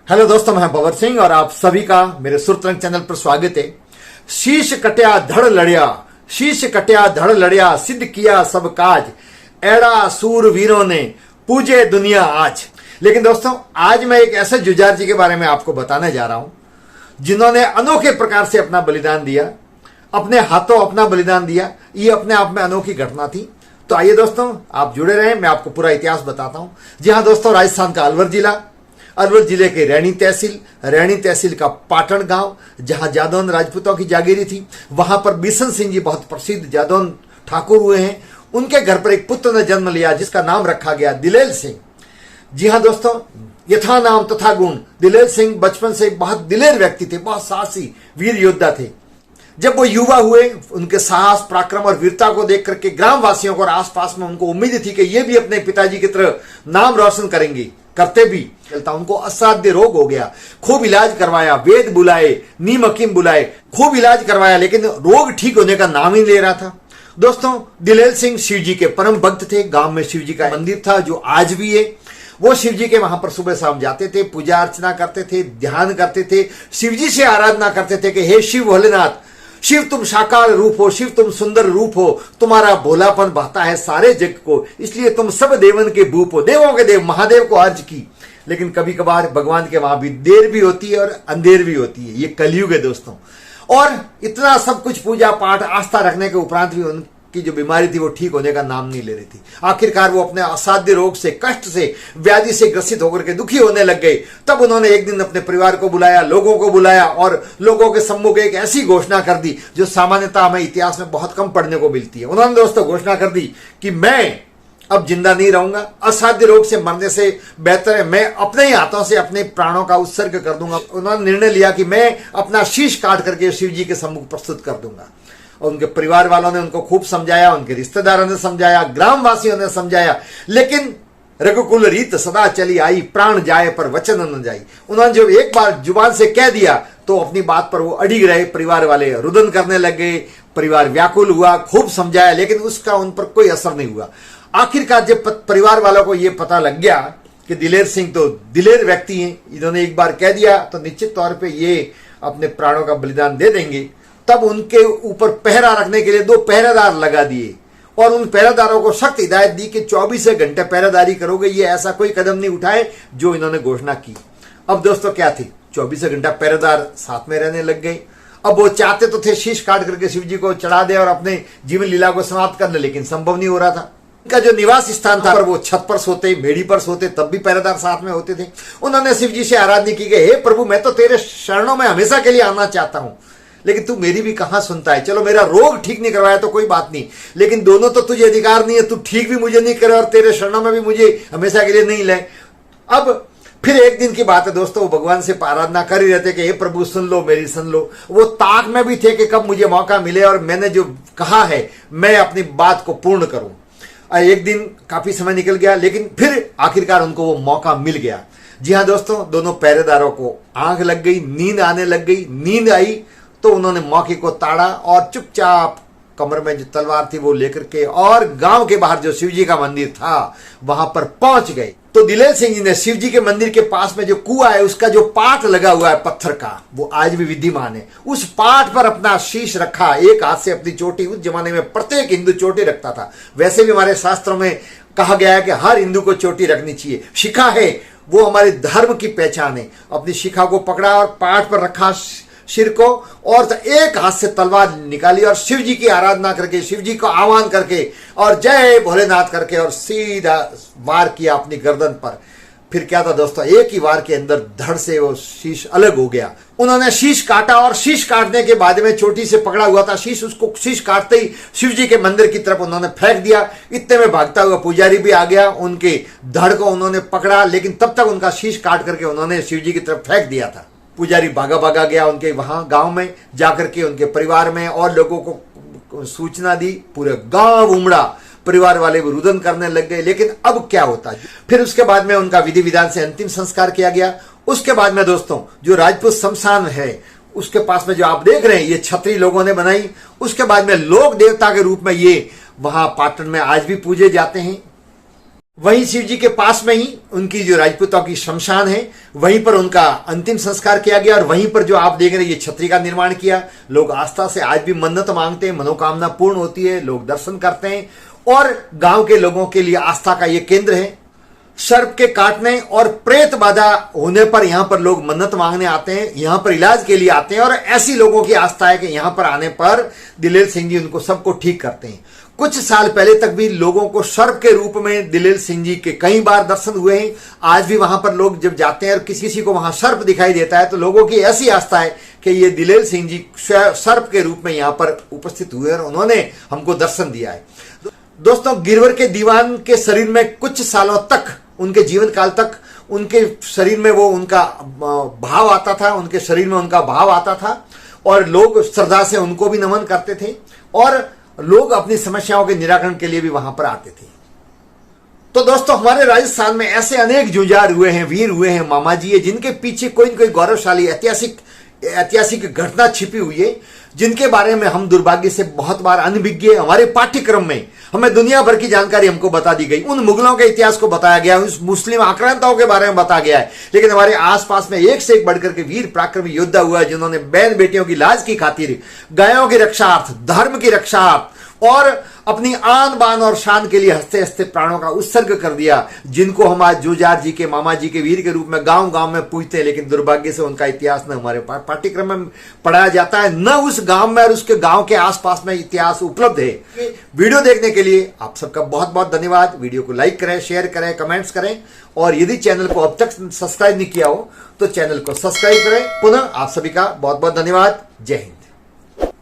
Hello दोस्तों, मैं भवर सिंह और आप सभी का मेरे सुरतरंग चैनल पर स्वागत है। शीश कट्या धड़ लड़िया, शीश कट्या धड़ लड़िया, सिद्ध किया सब काज, एड़ा सूरवीरों ने पूजे दुनिया आज। लेकिन दोस्तों, आज मैं एक ऐसे जुझार जी के बारे में आपको बताने जा रहा हूं जिन्होंने अनोखे प्रकार से अपना बलिदान दिया, अपने हाथों अपना बलिदान दिया। ये अपने आप में अनोखी घटना थी। तो आइए दोस्तों, आप जुड़े रहें, मैं आपको पूरा इतिहास बताता हूं। जी हाँ दोस्तों, राजस्थान का अलवर जिला, अलवर जिले के रैणी तहसील का पाटन गांव, जहां जादौन राजपूतों की जागीरी थी, वहां पर बिशन सिंह जी बहुत प्रसिद्ध जादौन ठाकुर हुए हैं। उनके घर पर एक पुत्र ने जन्म लिया जिसका नाम रखा गया दिलेर सिंह। जी हाँ दोस्तों, यथा नाम तथा गुण, दिलेर सिंह बचपन से बहुत दिलेर व्यक्ति थे, बहुत साहसी वीर योद्धा थे। जब वो युवा हुए, उनके साहस, पराक्रम और वीरता को देख करके ग्रामवासियों को और आसपास में उनको उम्मीद थी कि ये भी अपने पिताजी की तरह नाम रोशन करेंगे, करते भी। चलता उनको असाध्य रोग हो गया, खूब इलाज करवाया, वेद बुलाए, नीम हकीम बुलाए, खूब इलाज करवाया, लेकिन रोग ठीक होने का नाम ही ले रहा था। दोस्तों, दिलेर सिंह शिव जी के परम भक्त थे। गांव में शिव जी का मंदिर था जो आज भी है। वो शिव जी के वहां पर सुबह शाम जाते थे, पूजा अर्चना करते थे, ध्यान करते थे, शिव जी से आराधना करते थे कि हे शिव भोलेनाथ, शिव तुम साकार रूप हो, शिव तुम सुंदर रूप हो, तुम्हारा भोलापन बहता है सारे जग को, इसलिए तुम सब देवन के भूप हो, देवों के देव महादेव को अर्ज की। लेकिन कभी कभार भगवान के वहां भी देर भी होती है और अंधेर भी होती है। ये कलयुग है दोस्तों। और इतना सब कुछ पूजा पाठ आस्था रखने के उपरांत भी उनकी जो बीमारी थी वो ठीक होने का नाम नहीं ले रही थी। आखिरकार वो अपने असाध्य रोग से, कष्ट से, व्याधि से ग्रसित होकर के दुखी होने लग गए। तब उन्होंने एक दिन अपने परिवार को बुलाया, लोगों को बुलाया और लोगों के सम्मुख एक ऐसी घोषणा कर दी जो सामान्यतः हमें इतिहास में बहुत कम पढ़ने को मिलती है। उन्होंने दोस्तों घोषणा कर दी कि मैं अब जिंदा नहीं रहूंगा, असाध्य रोग से मरने से बेहतर है मैं अपने ही हाथों से अपने प्राणों का उत्सर्ग कर दूंगा। उन्होंने निर्णय लिया कि मैं अपना शीश काट करके शिव जी के सम्मुख प्रस्तुत कर दूंगा। और उनके परिवार वालों ने उनको खूब समझाया, उनके रिश्तेदारों ने समझाया, ग्रामवासियों ने समझाया, लेकिन रघुकुल रीत सदा चली आई, प्राण जाए पर वचन न जाई। उन्होंने जो एक बार जुबान से कह दिया तो अपनी बात पर वो अड़िग रहे। परिवार वाले रुदन करने लग गए, परिवार व्याकुल हुआ, खूब समझाया, लेकिन उसका उन पर कोई असर नहीं हुआ। आखिरकार जब परिवार वालों को यह पता लग गया कि दिलेर सिंह तो दिलेर व्यक्ति हैं, इन्होंने एक बार कह दिया तो निश्चित तौर पे ये अपने प्राणों का बलिदान दे देंगे, तब उनके ऊपर पहरा रखने के लिए 2 पहरेदार लगा दिए और उन पहरेदारों को सख्त हिदायत दी कि 24 घंटे पहरेदारी करोगे। ये ऐसा कोई कदम नहीं उठाए जो इन्होंने घोषणा की। अब दोस्तों क्या थी, 24 घंटा पहरेदार साथ में रहने लग गए। अब वो चाहते तो थे शीश काट करके शिव जी को चढ़ा दे और अपने जीवन लीला को समाप्त कर ले, लेकिन संभव नहीं हो रहा था। उनका जो निवास स्थान था पर वो छत पर सोते, मेड़ी पर सोते, तब भी पहरेदार साथ में होते थे। उन्होंने शिव जी से आराधना की कि हे प्रभु, मैं तो तेरे शरणों में हमेशा के लिए आना चाहता हूं, लेकिन तू मेरी भी कहां सुनता है। चलो मेरा रोग ठीक नहीं करवाया तो कोई बात नहीं, लेकिन दोनों तो तुझे अधिकार नहीं है, तू ठीक भी मुझे नहीं करे और तेरे शरणों में भी मुझे हमेशा के लिए नहीं ले। अब फिर एक दिन की बात है दोस्तों, वो भगवान से आराधना कर ही रहते कि हे प्रभु सुन लो, मेरी सुन लो। वो ताक में भी थे कि कब मुझे मौका मिले और मैंने जो कहा है मैं अपनी बात को पूर्ण करूं। एक दिन काफी समय निकल गया, लेकिन फिर आखिरकार उनको वो मौका मिल गया। जी हाँ दोस्तों, दोनों पहरेदारों को आंख लग गई, नींद आने लग गई। नींद आई तो उन्होंने मौके को ताड़ा और चुपचाप कमर में जो तलवार थी वो लेकर के और गांव के बाहर जो शिव जी का मंदिर था वहां पर पहुंच गए। तो दिलेर सिंह जी ने शिव जी के मंदिर के पास में जो कुआं है उसका जो पाट लगा हुआ है पत्थर का, वो आज भी विद्यमान है। उस पाट पर अपना शीश रखा, एक हाथ से अपनी चोटी, उस जमाने में प्रत्येक हिंदू चोटी रखता था। वैसे भी हमारे शास्त्रों में कहा गया है कि हर हिंदू को चोटी रखनी चाहिए। शिखा है वो हमारे धर्म की पहचान है। अपनी शिखा को पकड़ा और पाट पर रखा सिर को, और एक हाथ से तलवार निकाली और शिव जी की आराधना करके, शिव जी को आह्वान करके और जय भोलेनाथ करके और सीधा वार किया अपनी गर्दन पर। फिर क्या था दोस्तों, एक ही वार के अंदर धड़ से वो शीश अलग हो गया। उन्होंने शीश काटा और शीश काटने के बाद में चोटी से पकड़ा हुआ था शीश, उसको शीश काटते ही शिव जी के मंदिर की तरफ उन्होंने फेंक दिया। इतने में भागता हुआ पुजारी भी आ गया, उनके धड़ को उन्होंने पकड़ा, लेकिन तब तक उनका शीश काट करके उन्होंने शिव जी की तरफ फेंक दिया था। पुजारी भागा भागा गया उनके वहां गांव में, जाकर के उनके परिवार में और लोगों को सूचना दी। पूरे गांव उमड़ा, परिवार वाले भी रुदन करने लग गए। लेकिन अब क्या होता है, फिर उसके बाद में उनका विधि विधान से अंतिम संस्कार किया गया। उसके बाद में दोस्तों जो राजपूत शमशान है उसके पास में जो आप देख रहे हैं ये छतरी लोगों ने बनाई। उसके बाद में लोक देवता के रूप में ये वहां पाटन में आज भी पूजे जाते हैं। वहीं शिव जी के पास में ही उनकी जो राजपूतों की शमशान है, वहीं पर उनका अंतिम संस्कार किया गया। और वहीं पर जो आप देख रहे हैं ये छतरी का निर्माण किया। लोग आस्था से आज भी मन्नत मांगते हैं, मनोकामना पूर्ण होती है, लोग दर्शन करते हैं। और गांव के लोगों के लिए आस्था का ये केंद्र है। सर्प के काटने और प्रेत बाधा होने पर यहां पर लोग मन्नत मांगने आते हैं, यहां पर इलाज के लिए आते हैं। और ऐसी लोगों की आस्था है कि यहां पर आने पर दिलेर सिंह जी उनको सबको ठीक करते हैं। कुछ साल पहले तक भी लोगों को सर्प के रूप में दिलेर सिंह जी के कई बार दर्शन हुए हैं। आज भी वहां पर लोग जब जाते हैं और किसी को वहां सर्प दिखाई देता है तो लोगों की ऐसी आस्था है कि ये दिलेर सिंह जी सर्प के रूप में यहां पर उपस्थित हुए और उन्होंने हमको दर्शन दिया है। दोस्तों, गिरवर के दीवान के शरीर में कुछ सालों तक, उनके जीवन काल तक, उनके शरीर में वो उनका भाव आता था, उनके शरीर में उनका भाव आता था और लोग श्रद्धा से उनको भी नमन करते थे और लोग अपनी समस्याओं के निराकरण के लिए भी वहां पर आते थे। तो दोस्तों, हमारे राजस्थान में ऐसे अनेक जुझार हुए हैं, वीर हुए हैं, मामा जी है, जिनके पीछे कोई न कोई गौरवशाली ऐतिहासिक घटना छिपी हुई है, जिनके बारे में हम दुर्भाग्य से बहुत बार अनभिज्ञ, हमारे पाठ्यक्रम में हमें दुनिया भर की जानकारी हमको बता दी गई। उन मुगलों के इतिहास को बताया गया, उस मुस्लिम आक्रांताओं के बारे में बताया गया है, लेकिन हमारे आसपास में एक से एक बढ़कर के वीर पराक्रमी योद्धा हुआ है, जिन्होंने बहन बेटियों की लाज की खातिर, गायों की रक्षार्थ, धर्म की रक्षार्थ और अपनी आन बान और शान के लिए हंसते हंसते प्राणों का उत्सर्ग कर दिया, जिनको हम आज जुझार जी के, मामा जी के वीर के रूप में गांव गांव में पूछते हैं। लेकिन दुर्भाग्य से उनका इतिहास न हमारे पाठ्यक्रम में पढ़ाया जाता है, न उस गांव में और उसके गांव के आसपास में इतिहास उपलब्ध है। वीडियो देखने के लिए आप सबका बहुत बहुत धन्यवाद। वीडियो को लाइक करें, शेयर करें, कमेंट्स करें और यदि चैनल को अब तक सब्सक्राइब नहीं किया हो तो चैनल को सब्सक्राइब करें। पुनः आप सभी का बहुत बहुत धन्यवाद। जय हिंद।